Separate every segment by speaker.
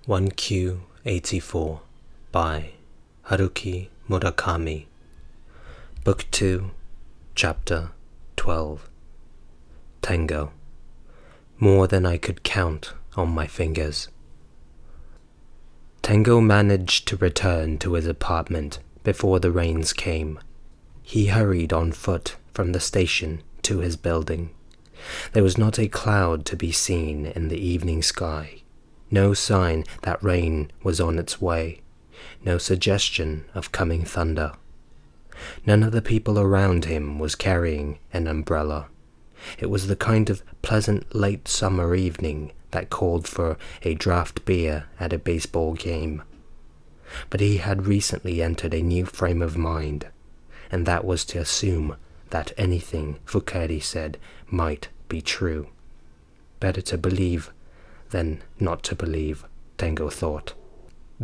Speaker 1: 1Q84 by Haruki Murakami. Book 2, Chapter 12. Tango. More than I could count on my fingers. Tango managed to return to his apartment before the rains came. He hurried on foot from the station to his building. There was not a cloud to be seen in the evening sky. No sign that rain was on its way, no suggestion of coming thunder. None of the people around him was carrying an umbrella. It was the kind of pleasant late summer evening that called for a draft beer at a baseball game. But he had recently entered a new frame of mind, and that was to assume that anything fuka-eri said might be true. Better to believe than not to believe, Tango thought,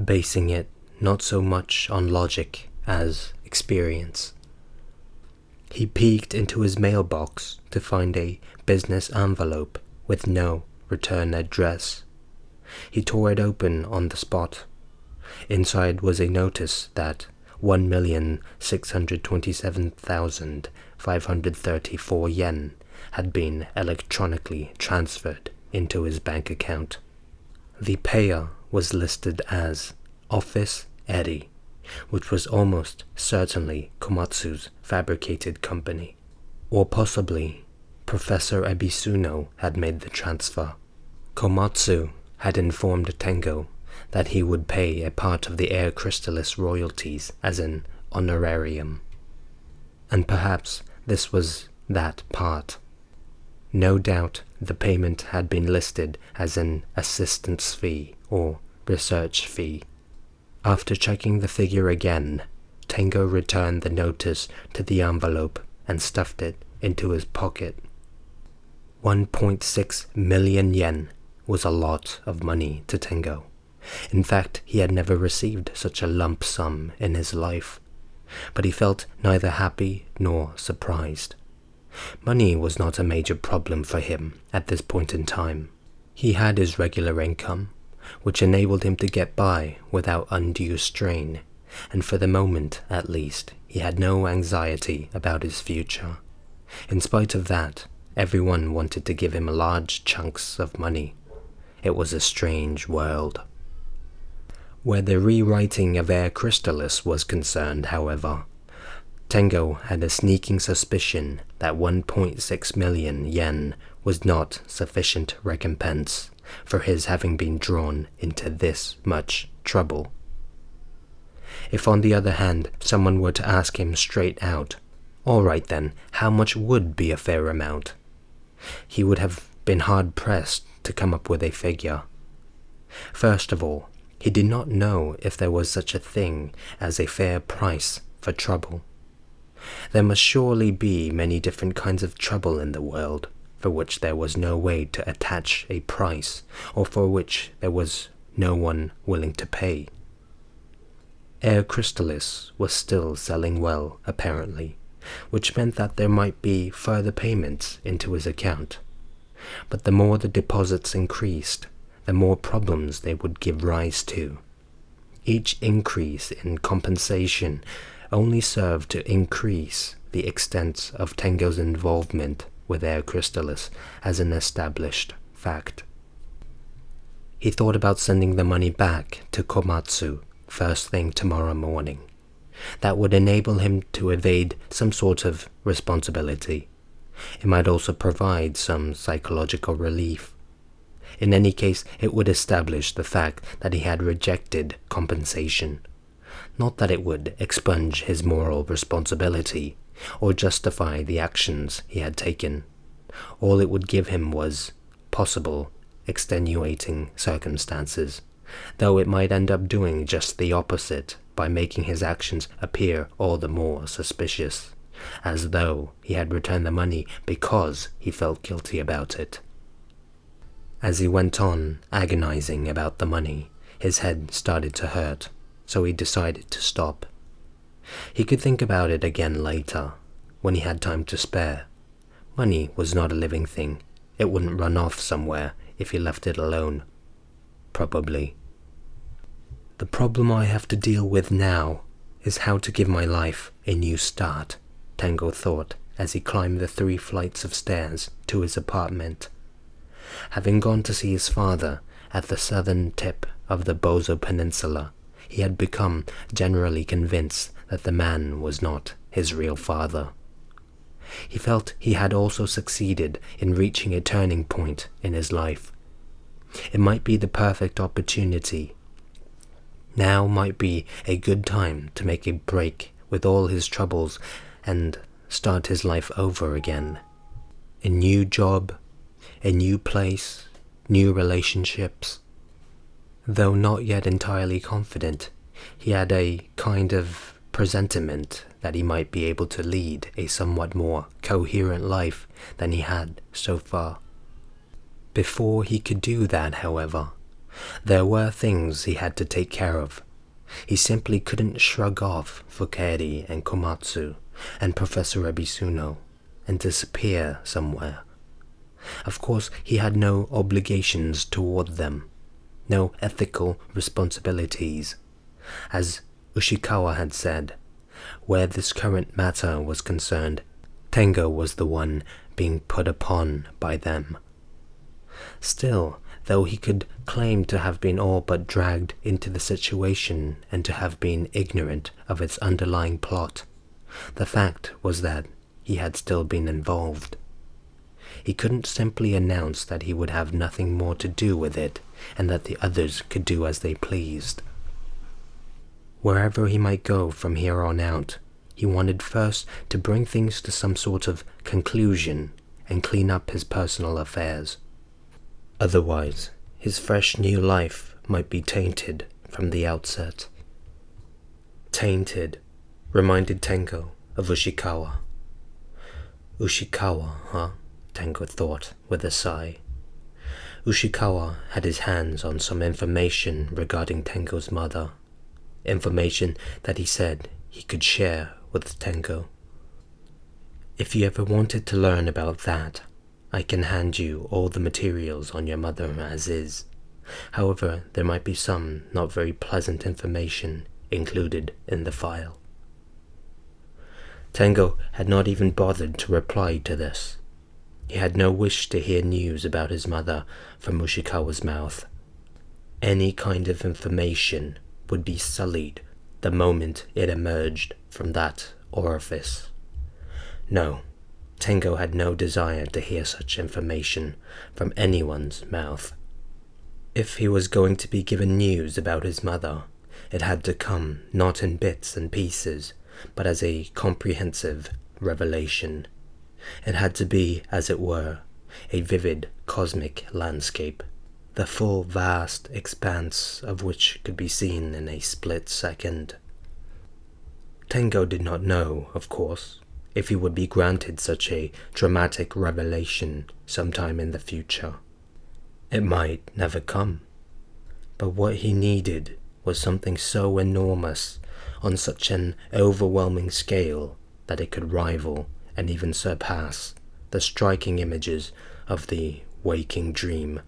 Speaker 1: basing it not so much on logic as experience. He peeked into his mailbox to find a business envelope with no return address. He tore it open on the spot. Inside was a notice that 1,627,534 yen had been electronically transferred into his bank account. The payer was listed as Office-eri, which was almost certainly Komatsu's fabricated company. Or possibly Professor Ebisuno had made the transfer. Komatsu had informed Tango that he would pay a part of the Air Crystallis royalties as an honorarium. And perhaps this was that part. No doubt the payment had been listed as an assistance fee or research fee. After checking the figure again, Tango returned the notice to the envelope and stuffed it into his pocket. 1.6 million yen was a lot of money to Tango. In fact, he had never received such a lump sum in his life, but he felt neither happy nor surprised. Money was not a major problem for him at this point in time. He had his regular income, which enabled him to get by without undue strain, and for the moment, at least, he had no anxiety about his future. In spite of that, everyone wanted to give him large chunks of money. It was a strange world. Where the rewriting of Air Crystallis was concerned, however, Tango had a sneaking suspicion that 1.6 million yen was not sufficient recompense for his having been drawn into this much trouble. If on the other hand someone were to ask him straight out, all right then, how much would be a fair amount? He would have been hard-pressed to come up with a figure. First of all, he did not know if there was such a thing as a fair price for trouble. There must surely be many different kinds of trouble in the world, for which there was no way to attach a price, or for which there was no one willing to pay. Air Crystallis was still selling well, apparently, which meant that there might be further payments into his account. But the more the deposits increased, the more problems they would give rise to. Each increase in compensation only served to increase the extent of Tango's involvement with Air Crystallis as an established fact. He thought about sending the money back to Komatsu first thing tomorrow morning. That would enable him to evade some sort of responsibility. It might also provide some psychological relief. In any case, it would establish the fact that he had rejected compensation. Not that it would expunge his moral responsibility or justify the actions he had taken. All it would give him was possible extenuating circumstances, though it might end up doing just the opposite by making his actions appear all the more suspicious, as though he had returned the money because he felt guilty about it. As he went on agonizing about the money, his head started to hurt, so he decided to stop. He could think about it again later, when he had time to spare. Money was not a living thing. It wouldn't run off somewhere if he left it alone. Probably. The problem I have to deal with now is how to give my life a new start, Tengo thought as he climbed the 3 flights of stairs to his apartment. Having gone to see his father at the southern tip of the Bozo Peninsula, he had become generally convinced that the man was not his real father. He felt he had also succeeded in reaching a turning point in his life. It might be the perfect opportunity. Now might be a good time to make a break with all his troubles and start his life over again. A new job, a new place, new relationships. Though not yet entirely confident, he had a kind of presentiment that he might be able to lead a somewhat more coherent life than he had so far. Before he could do that, however, there were things he had to take care of. He simply couldn't shrug off fuka-eri and Komatsu and Professor Ebisuno and disappear somewhere. Of course, he had no obligations toward them, no ethical responsibilities. As Ushikawa had said, where this current matter was concerned, Tengo was the one being put upon by them. Still, though he could claim to have been all but dragged into the situation and to have been ignorant of its underlying plot, the fact was that he had still been involved. He couldn't simply announce that he would have nothing more to do with it and that the others could do as they pleased. Wherever he might go from here on out, he wanted first to bring things to some sort of conclusion and clean up his personal affairs. Otherwise, his fresh new life might be tainted from the outset. Tainted reminded Tengo of Ushikawa. Ushikawa, huh? Tengo thought with a sigh. Ushikawa had his hands on some information regarding Tengo's mother. Information that he said he could share with Tengo. If you ever wanted to learn about that, I can hand you all the materials on your mother as is. However, there might be some not very pleasant information included in the file. Tengo had not even bothered to reply to this. He had no wish to hear news about his mother from Ushikawa's mouth. Any kind of information would be sullied the moment it emerged from that orifice. No, Tengo had no desire to hear such information from anyone's mouth. If he was going to be given news about his mother, it had to come not in bits and pieces, but as a comprehensive revelation. It had to be, as it were, a vivid cosmic landscape, the full vast expanse of which could be seen in a split second. Tengo did not know, of course, if he would be granted such a dramatic revelation sometime in the future. It might never come, but what he needed was something so enormous, on such an overwhelming scale, that it could rival and even surpass the striking images of the waking dream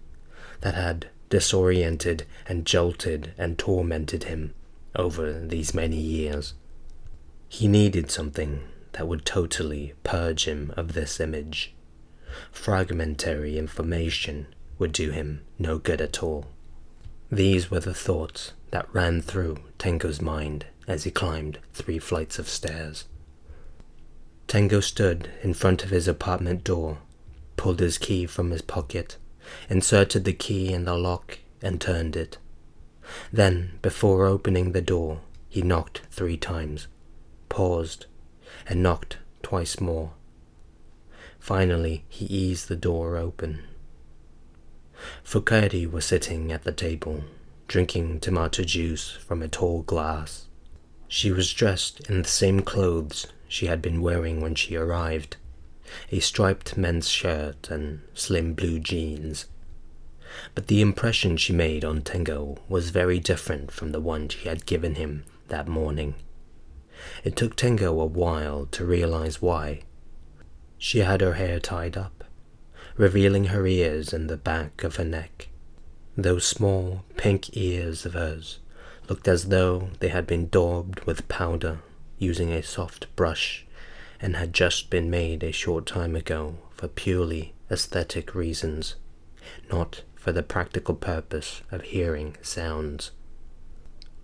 Speaker 1: that had disoriented and jolted and tormented him over these many years. He needed something that would totally purge him of this image. Fragmentary information would do him no good at all. These were the thoughts that ran through Tengo's mind as he climbed 3 flights of stairs. Tengo stood in front of his apartment door, pulled his key from his pocket, inserted the key in the lock and turned it. Then, before opening the door, he knocked 3 times, paused, and knocked twice more. Finally, he eased the door open. Fuka-eri was sitting at the table, drinking tomato juice from a tall glass. She was dressed in the same clothes she had been wearing when she arrived, a striped men's shirt and slim blue jeans. But the impression she made on Tengo was very different from the one she had given him that morning. It took Tengo a while to realize why. She had her hair tied up, revealing her ears and the back of her neck. Those small pink ears of hers looked as though they had been daubed with powder using a soft brush and had just been made a short time ago for purely aesthetic reasons, not for the practical purpose of hearing sounds.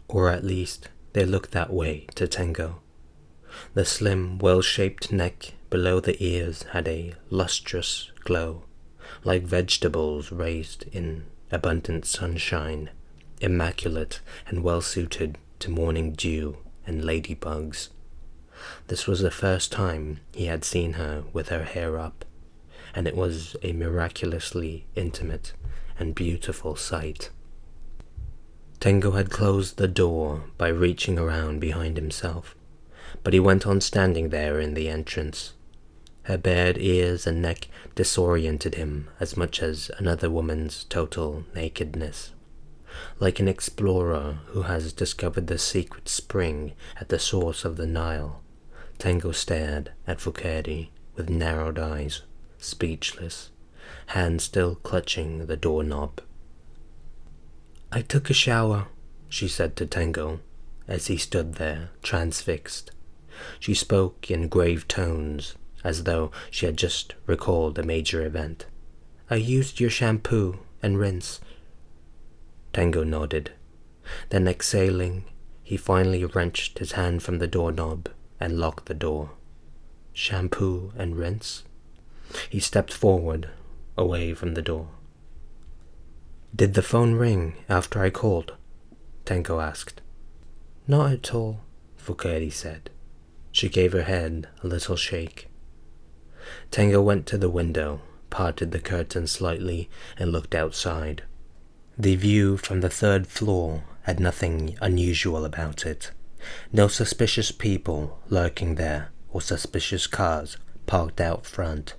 Speaker 1: Or at least they looked that way to Tengo. The slim, well-shaped neck below the ears had a lustrous glow, like vegetables raised in abundant sunshine, immaculate and well-suited to morning dew and ladybugs. This was the first time he had seen her with her hair up, and it was a miraculously intimate and beautiful sight. Tengo had closed the door by reaching around behind himself, but he went on standing there in the entrance. Her bared ears and neck disoriented him as much as another woman's total nakedness. Like an explorer who has discovered the secret spring at the source of the Nile, Tengo stared at fuka-eri with narrowed eyes, speechless, hand still clutching the doorknob. "I took a shower," she said to Tengo, as he stood there, transfixed. She spoke in grave tones, as though she had just recalled a major event. "I used your shampoo and rinse." Tengo nodded. Then, exhaling, he finally wrenched his hand from the doorknob and locked the door. Shampoo and rinse? He stepped forward, away from the door. "Did the phone ring after I called?" Tengo asked. "Not at all," fuka-eri said. She gave her head a little shake. Tengo went to the window, parted the curtain slightly, and looked outside. The view from the third floor had nothing unusual about it. No suspicious people lurking there or suspicious cars parked out front.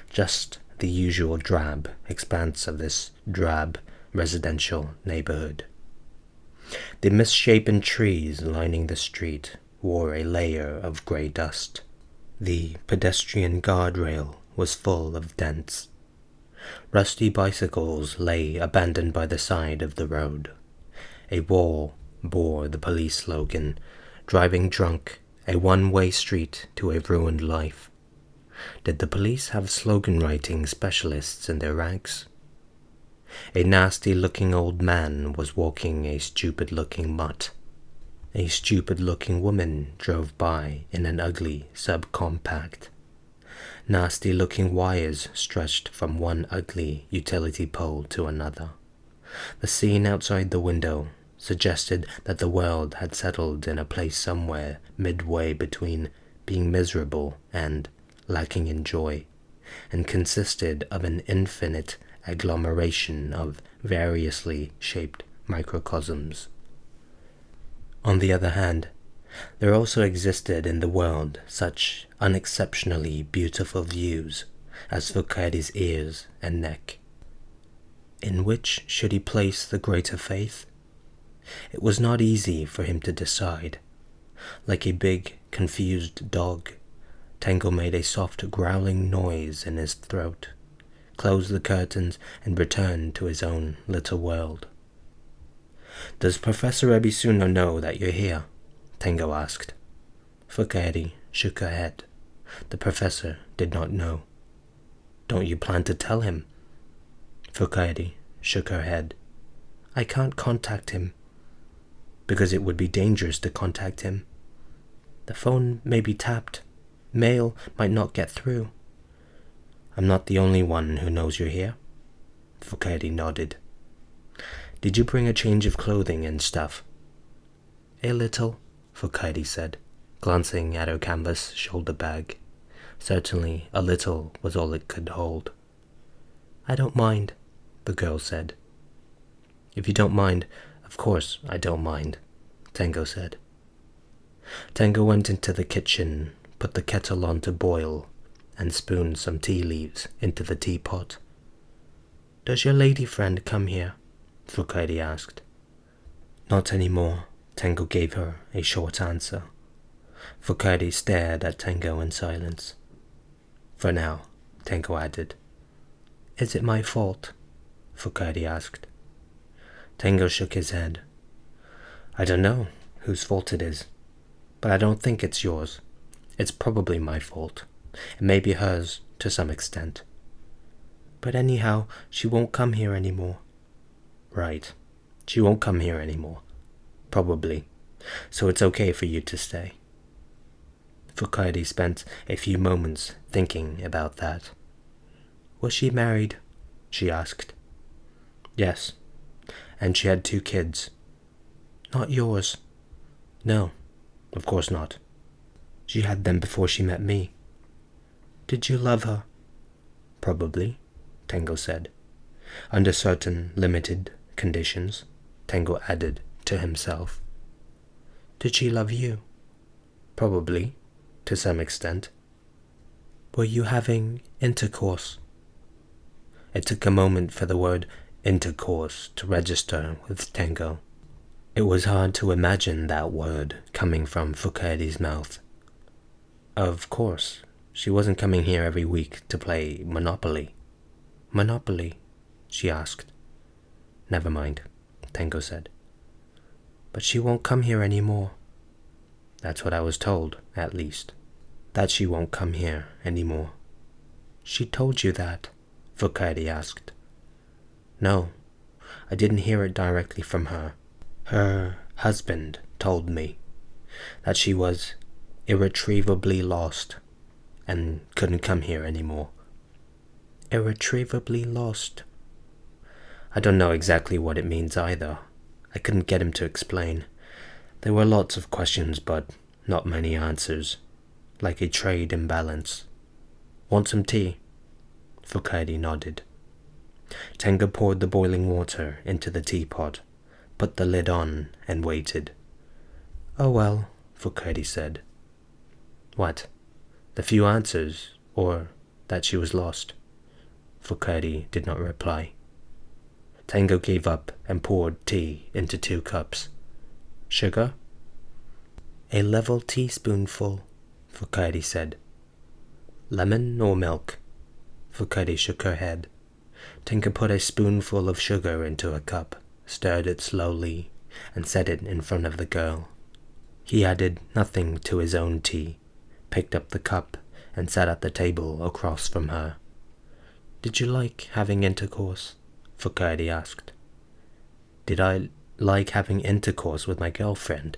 Speaker 1: Just the usual drab expanse of this drab residential neighborhood. The misshapen trees lining the street wore a layer of grey dust. The pedestrian guardrail was full of dents. Rusty bicycles lay abandoned by the side of the road. A wall bore the police slogan, "Driving drunk, a one-way street to a ruined life." Did the police have slogan-writing specialists in their ranks? A nasty-looking old man was walking a stupid-looking mutt. A stupid-looking woman drove by in an ugly subcompact. Nasty-looking wires stretched from one ugly utility pole to another. The scene outside the window suggested that the world had settled in a place somewhere midway between being miserable and lacking in joy, and consisted of an infinite agglomeration of variously shaped microcosms. On the other hand, there also existed in the world such unexceptionally beautiful views as fuka-eri's ears and neck. In which should he place the greater faith? It was not easy for him to decide. Like a big, confused dog, Tengo made a soft growling noise in his throat, closed the curtains, and returned to his own little world. "Does Professor Ebisuno know that you're here?" Tengo asked. Fuka-eri shook her head. The professor did not know. "Don't you plan to tell him?" Fuka-eri shook her head. "I can't contact him." "Because it would be dangerous to contact him. The phone may be tapped. Mail might not get through." "I'm not the only one who knows you're here." Fuka-eri nodded. "Did you bring a change of clothing and stuff?" "A little," Fuka-eri said, glancing at her canvas shoulder bag. Certainly a little was all it could hold. "I don't mind," the girl said. "If you don't mind, of course I don't mind," Tengo said. Tengo went into the kitchen, put the kettle on to boil, and spooned some tea leaves into the teapot. "Does your lady friend come here?" Fuka-eri asked. "Not anymore," Tengo gave her a short answer. Fuka-eri stared at Tengo in silence. "For now," Tengo added. "Is it my fault?" Fuka-eri asked. Tengo shook his head. I don't know whose fault it is, but I don't think it's yours. It's probably my fault. It may be hers to some extent. But anyhow, she won't come here anymore. Right. She won't come here anymore. Probably. So it's okay for you to stay. Fuka-eri spent a few moments thinking about that. Was she married? She asked. Yes. And she had 2 kids. Not yours. No, of course not. She had them before she met me. Did you love her? Probably, Tango said. Under certain limited conditions, Tango added to himself. Did she love you? Probably, to some extent. Were you having intercourse? It took a moment for the word intercourse to register with Tango. It was hard to imagine that word coming from Fuka-eri's mouth. Of course, she wasn't coming here every week to play Monopoly. Monopoly? She asked. Never mind, Tango said. But she won't come here anymore. That's what I was told, at least. That she won't come here anymore. She told you that? Fuka-eri asked. No, I didn't hear it directly from her. Her husband told me that she was irretrievably lost and couldn't come here anymore. Irretrievably lost? I don't know exactly what it means either. I couldn't get him to explain. There were lots of questions, but not many answers. Like a trade imbalance. Want some tea? Fuka-eri nodded. Tango poured the boiling water into the teapot, put the lid on, and waited. Oh well, Fuka-eri said. What? The few answers, or that she was lost? Fuka-eri did not reply. Tango gave up and poured tea into 2 cups. Sugar? A level teaspoonful, Fuka-eri said. Lemon or milk? Fuka-eri shook her head. Tango put a spoonful of sugar into a cup, stirred it slowly, and set it in front of the girl. He added nothing to his own tea, picked up the cup, and sat at the table across from her. Did you like having intercourse? Fuka-eri asked. Did I like having intercourse with my girlfriend?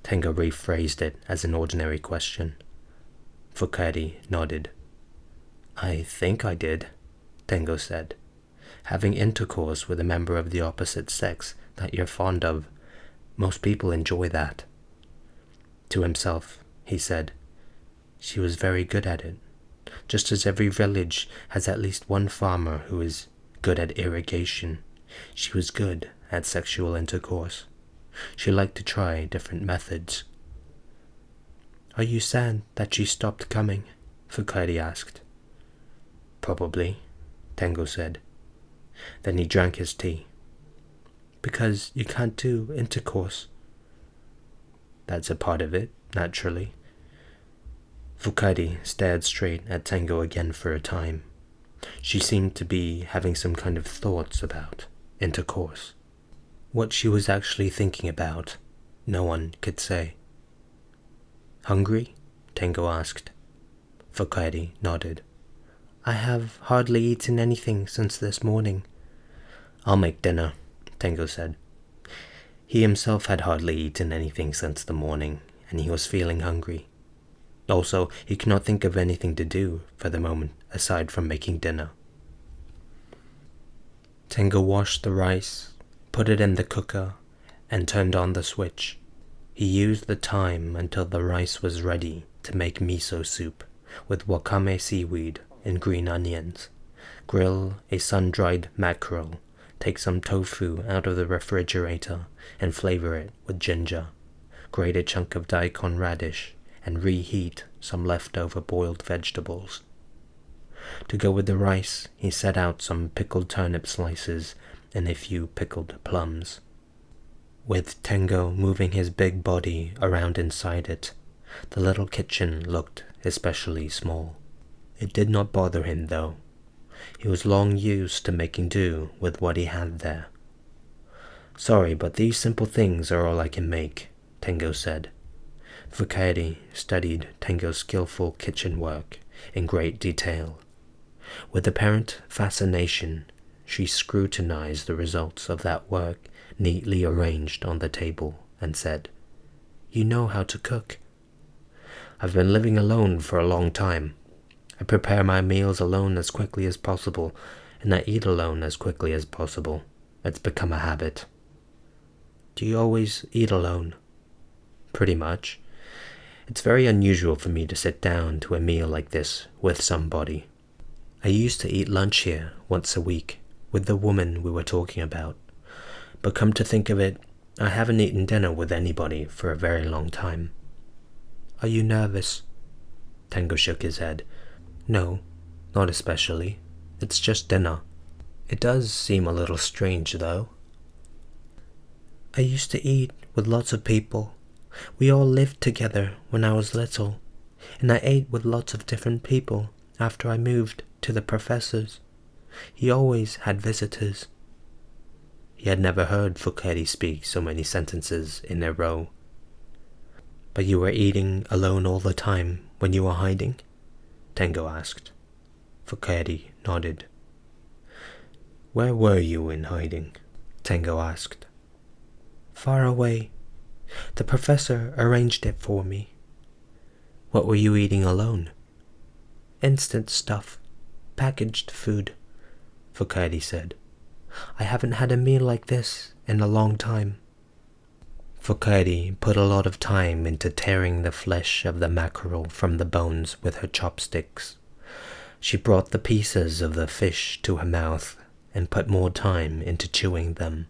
Speaker 1: Tango rephrased it as an ordinary question. Fuka-eri nodded. I think I did, Tango said. Having intercourse with a member of the opposite sex that you're fond of, most people enjoy that. To himself, he said, she was very good at it, just as every village has at least one farmer who is good at irrigation. She was good at sexual intercourse. She liked to try different methods. Are you sad that she stopped coming? Fuka-eri asked. Probably, Tango said. Then he drank his tea. Because you can't do intercourse. That's a part of it, naturally. Fuka-eri stared straight at Tango again for a time. She seemed to be having some kind of thoughts about intercourse. What she was actually thinking about, no one could say. Hungry? Tango asked. Fuka-eri nodded. I have hardly eaten anything since this morning. I'll make dinner, Tango said. He himself had hardly eaten anything since the morning, and he was feeling hungry. Also, he could not think of anything to do for the moment aside from making dinner. Tango washed the rice, put it in the cooker, and turned on the switch. He used the time until the rice was ready to make miso soup with wakame seaweed and green onions. Grill a sun-dried mackerel, take some tofu out of the refrigerator and flavor it with ginger. Grate a chunk of daikon radish and reheat some leftover boiled vegetables. To go with the rice, he set out some pickled turnip slices and a few pickled plums. With Tango moving his big body around inside it, the little kitchen looked especially small. It did not bother him, though. He was long used to making do with what he had there. Sorry, but these simple things are all I can make, Tengo said. Fuka-eri studied Tengo's skillful kitchen work in great detail. With apparent fascination, she scrutinized the results of that work neatly arranged on the table and said, "You know how to cook." "I've been living alone for a long time. I prepare my meals alone as quickly as possible, and I eat alone as quickly as possible. It's become a habit." "Do you always eat alone?" "Pretty much. It's very unusual for me to sit down to a meal like this with somebody. I used to eat lunch here once a week with the woman we were talking about, but come to think of it, I haven't eaten dinner with anybody for a very long time." "Are you nervous?" Tango shook his head. "No, not especially. It's just dinner. It does seem a little strange, though." "I used to eat with lots of people. We all lived together when I was little, and I ate with lots of different people after I moved to the professor's. He always had visitors." He had never heard Fuka-eri speak so many sentences in a row. "But you were eating alone all the time when you were hiding?" Tengo asked. Fuka-eri nodded. "Where were you in hiding?" Tengo asked. "Far away. The professor arranged it for me." "What were you eating alone?" "Instant stuff. Packaged food," Fuka-eri said. "I haven't had a meal like this in a long time." Fuka-eri put a lot of time into tearing the flesh of the mackerel from the bones with her chopsticks. She brought the pieces of the fish to her mouth and put more time into chewing them,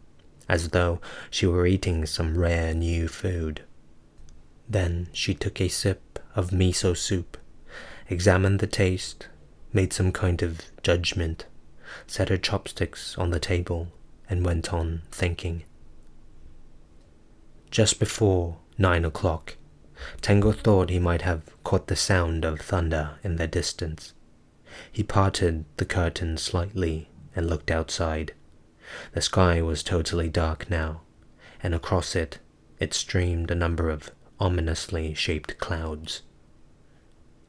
Speaker 1: as though she were eating some rare new food. Then she took a sip of miso soup, examined the taste, made some kind of judgment, set her chopsticks on the table, and went on thinking. Just before 9 o'clock, Tengo thought he might have caught the sound of thunder in the distance. He parted the curtain slightly and looked outside. The sky was totally dark now, and across it streamed a number of ominously shaped clouds.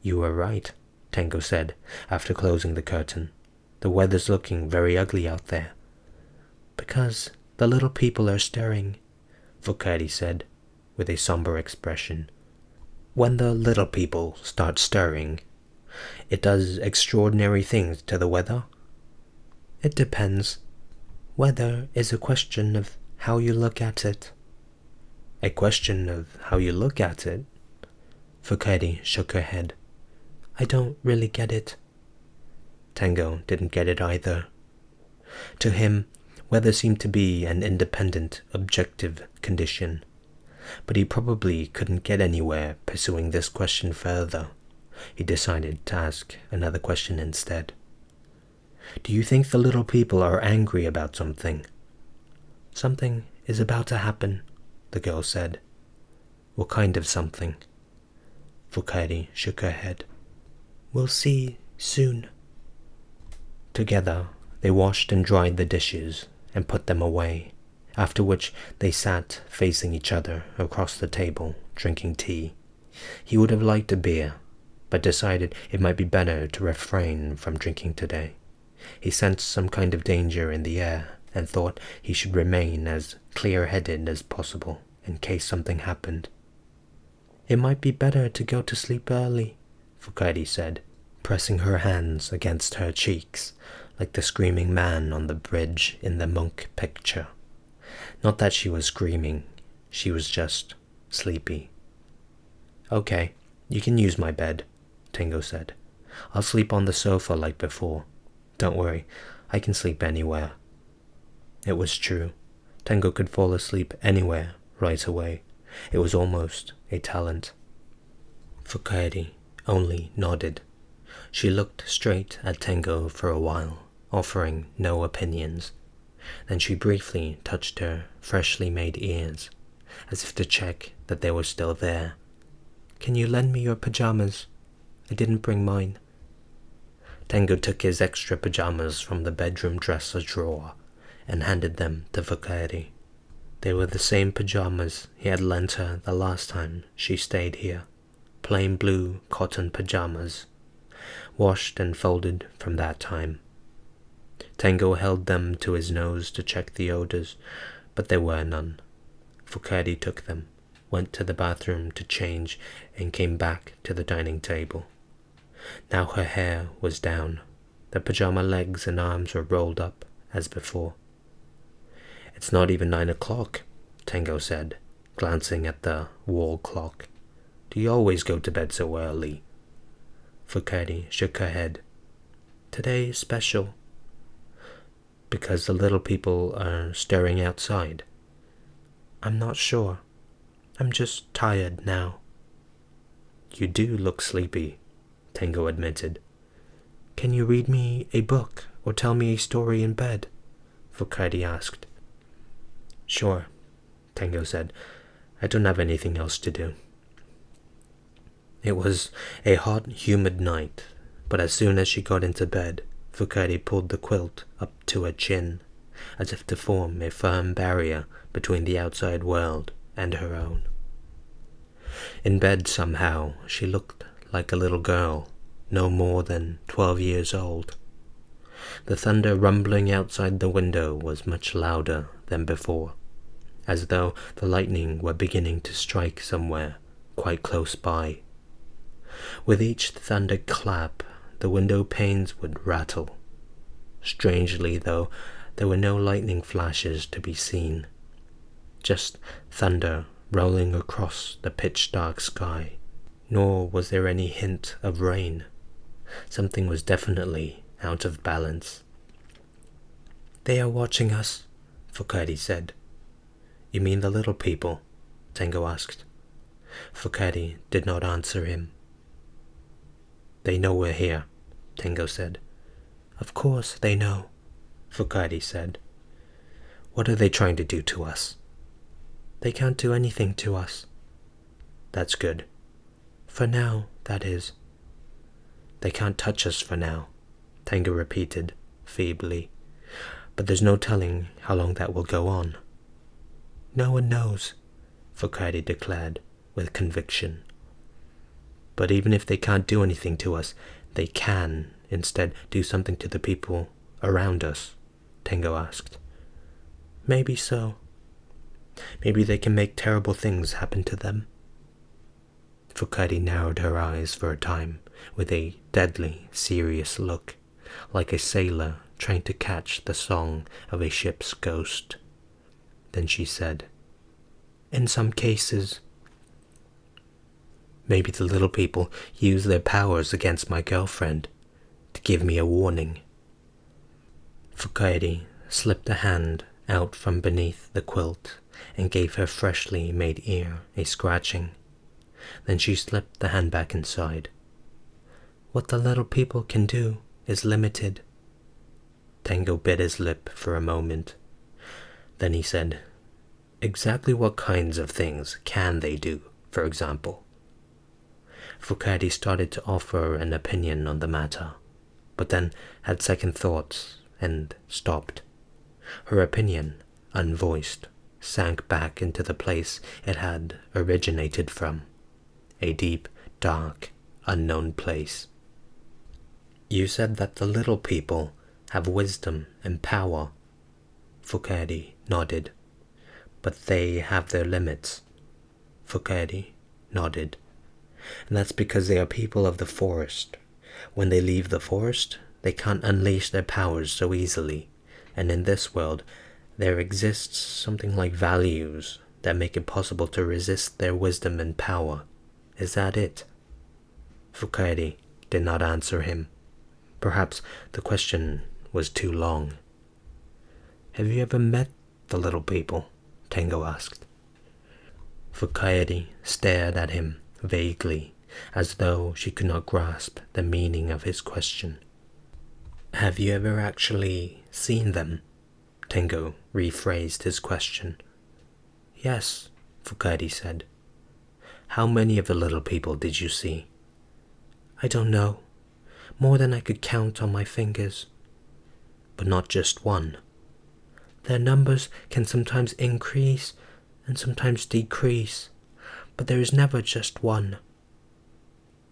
Speaker 1: "You were right," Tengo said after closing the curtain. "The weather's looking very ugly out there." "Because the little people are stirring," Fuka-eri said, with a somber expression. "When the little people start stirring, it does extraordinary things to the weather?" "It depends. Weather is a question of how you look at it." "A question of how you look at it?" Fuka-eri shook her head. "I don't really get it." Tengo didn't get it either. To him, weather seemed to be an independent, objective condition, but he probably couldn't get anywhere pursuing this question further. He decided to ask another question instead. "Do you think the little people are angry about something?" "Something is about to happen," the girl said. "What kind of something?" Fuka-eri shook her head. "We'll see soon." Together, they washed and dried the dishes and put them away, after which they sat facing each other across the table, drinking tea. He would have liked a beer, but decided it might be better to refrain from drinking today. He sensed some kind of danger in the air and thought he should remain as clear-headed as possible in case something happened. "It might be better to go to sleep early," Fuka-eri said, pressing her hands against her cheeks like the screaming man on the bridge in the Monk picture. Not that she was screaming, she was just sleepy. "Okay, you can use my bed," Tengo said. "I'll sleep on the sofa like before. Don't worry, I can sleep anywhere." It was true. Tengo could fall asleep anywhere right away. It was almost a talent. Fuka-eri only nodded. She looked straight at Tengo for a while, offering no opinions. Then she briefly touched her freshly made ears, as if to check that they were still there. "Can you lend me your pajamas? I didn't bring mine." Tengo took his extra pajamas from the bedroom dresser drawer and handed them to Fuka-eri. They were the same pajamas he had lent her the last time she stayed here. Plain blue cotton pajamas, washed and folded from that time. Tango held them to his nose to check the odors, but there were none. Fuka-eri took them, went to the bathroom to change, and came back to the dining table. Now her hair was down. The pajama legs and arms were rolled up as before. "It's not even 9 o'clock, Tango said, glancing at the wall clock. "Do you always go to bed so early?" Fuka-eri shook her head. "Today is special." "Because the little people are stirring outside?" "I'm not sure. I'm just tired now." "You do look sleepy," Tango admitted. "Can you read me a book or tell me a story in bed?" Fuka-eri asked. "Sure," Tango said. "I don't have anything else to do." It was a hot, humid night, but as soon as she got into bed, Fuka-eri pulled the quilt up to her chin, as if to form a firm barrier between the outside world and her own. In bed somehow, she looked like a little girl, no more than 12 years old. The thunder rumbling outside the window was much louder than before, as though the lightning were beginning to strike somewhere quite close by. With each thunder clap, the window panes would rattle. Strangely, though, there were no lightning flashes to be seen, just thunder rolling across the pitch-dark sky. Nor was there any hint of rain. Something was definitely out of balance. "They are watching us," Fuka-eri said. "You mean the little people?" Tango asked. Fuka-eri did not answer him. "They know we're here," Tango said. "Of course they know," Fuka-eri said. "What are they trying to do to us?" "They can't do anything to us." "That's good." "For now, that is." "They can't touch us for now," Tango repeated feebly. "But there's no telling how long that will go on." "No one knows," Fuka-eri declared with conviction. "But even if they can't do anything to us, they can instead do something to the people around us?" Tango asked. "Maybe so." "Maybe they can make terrible things happen to them?" Fuka-eri narrowed her eyes for a time with a deadly, serious look, like a sailor trying to catch the song of a ship's ghost. Then she said, "In some cases." "Maybe the little people use their powers against my girlfriend to give me a warning." Fuka-eri slipped a hand out from beneath the quilt and gave her freshly made ear a scratching. Then she slipped the hand back inside. "What the little people can do is limited." Tango bit his lip for a moment. Then he said, "Exactly what kinds of things can they do, for example?" Fuka-eri started to offer an opinion on the matter, but then had second thoughts and stopped. Her opinion, unvoiced, sank back into the place it had originated from, a deep, dark, unknown place. "You said that the little people have wisdom and power." Fuka-eri nodded. "But they have their limits." Fuka-eri nodded. "And that's because they are people of the forest. When they leave the forest, they can't unleash their powers so easily, and in this world there exists something like values that make it possible to resist their wisdom and power. Is that it?" Fuka-eri did not answer him. Perhaps the question was too long. "Have you ever met the little people?" Tango asked. Fuka-eri stared at him vaguely, as though she could not grasp the meaning of his question. "Have you ever actually seen them?" Tango rephrased his question. "Yes," Fuka-eri said. "How many of the little people did you see?" "I don't know. More than I could count on my fingers." "But not just one?" Their numbers can sometimes increase and sometimes decrease, but there is never just one.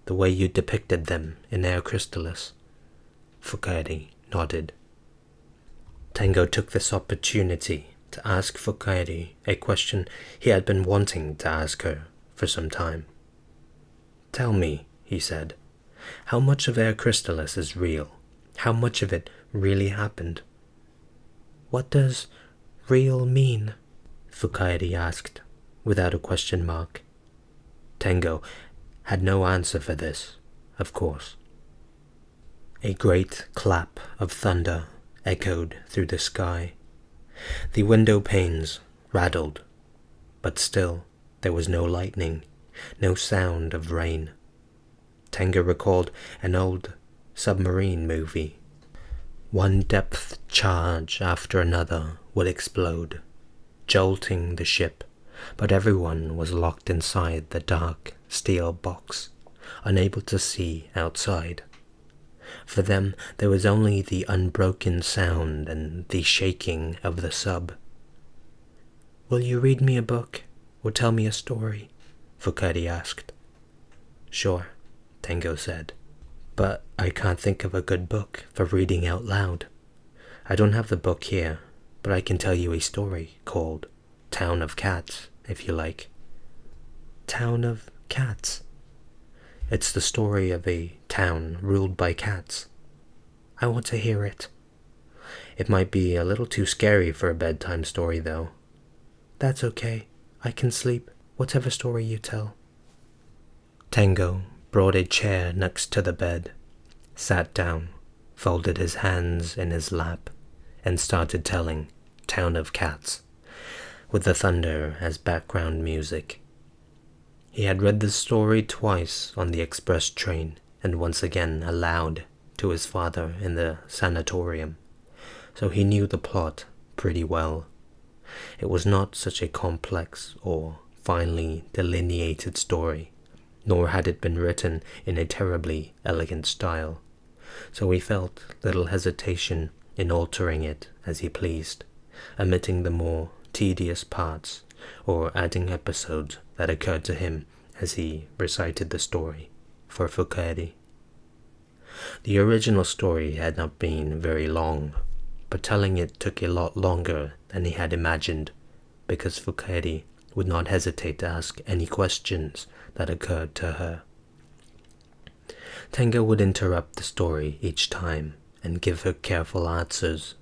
Speaker 1: The way you depicted them in Air Crystallis. Fuka-eri nodded. Tengo took this opportunity to ask Fuka-eri a question he had been wanting to ask her for some time. Tell me, he said, how much of Air Crystallis is real? How much of it really happened? What does real mean? Fuka-eri asked, without a question mark. Tengo had no answer for this, of course. A great clap of thunder echoed through the sky. The window panes rattled, but still there was no lightning, no sound of rain. Tengo recalled an old submarine movie. One depth charge after another would explode, jolting the ship, but everyone was locked inside the dark steel box, unable to see outside. For them there was only the unbroken sound and the shaking of the sub. Will you read me a book, or tell me a story? Fuka-eri asked. Sure, Tengo said, but I can't think of a good book for reading out loud. I don't have the book here, but I can tell you a story called Town of Cats, if you like. Town of Cats? It's the story of a town ruled by cats. I want to hear it. It might be a little too scary for a bedtime story, though. That's okay. I can sleep, whatever story you tell. Tengo brought a chair next to the bed, sat down, folded his hands in his lap, and started telling Town of Cats, with the thunder as background music. He had read the story twice on the express train, and once again aloud to his father in the sanatorium, so he knew the plot pretty well. It was not such a complex or finely delineated story, nor had it been written in a terribly elegant style, so he felt little hesitation in altering it as he pleased, omitting the more tedious parts or adding episodes that occurred to him as he recited the story for Fuka-eri. The original story had not been very long, but telling it took a lot longer than he had imagined, because Fuka-eri would not hesitate to ask any questions that occurred to her. Tengo would interrupt the story each time and give her careful answers,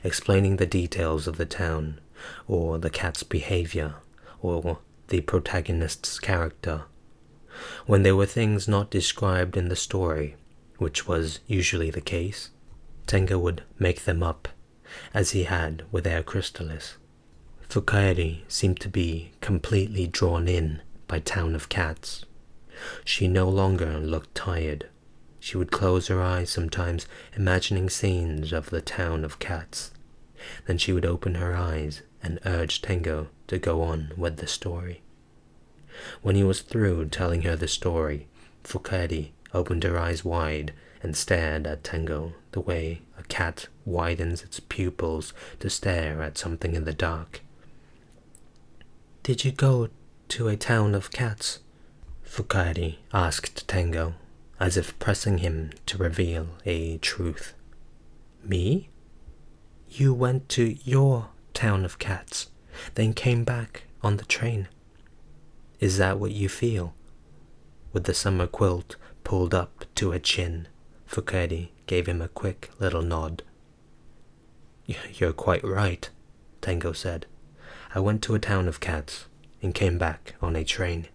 Speaker 1: explaining the details of the town, or the cat's behavior, or the protagonist's character. When there were things not described in the story, which was usually the case, Tengo would make them up, as he had with Air Crystallis. Fuka-eri seemed to be completely drawn in by Town of Cats. She no longer looked tired. She would close her eyes sometimes, imagining scenes of the Town of Cats. Then she would open her eyes and urge Tengo to go on with the story. When he was through telling her the story, Fuka-eri opened her eyes wide and stared at Tengo the way a cat widens its pupils to stare at something in the dark. Did you go to a town of cats? Fuka-eri asked Tengo, as if pressing him to reveal a truth. Me? You went to your town of cats, then came back on the train. Is that what you feel? With the summer quilt pulled up to her chin, Fuka-eri gave him a quick little nod. You're quite right, Tengo said. I went to a town of cats and came back on a train.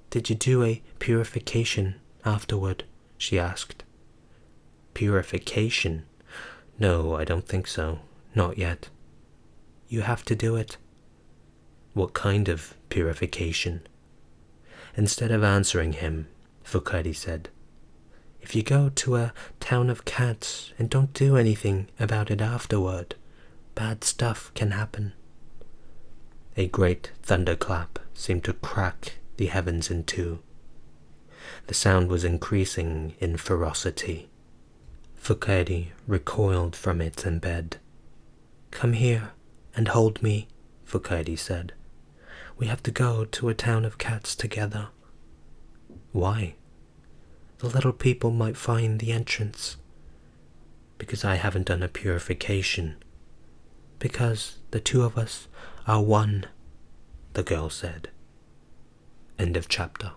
Speaker 1: Did you do a purification afterward? She asked. Purification? No, I don't think so. Not yet. You have to do it. What kind of purification? Instead of answering him, Fuka-eri said, if you go to a town of cats and don't do anything about it afterward, bad stuff can happen. A great thunderclap seemed to crack the heavens in two. The sound was increasing in ferocity. Fuka-eri recoiled from it in bed. Come here and hold me, fuka-eri said. We have to go to a town of cats together. Why? The little people might find the entrance. Because I haven't done a purification. Because the two of us are one, the girl said. End of chapter.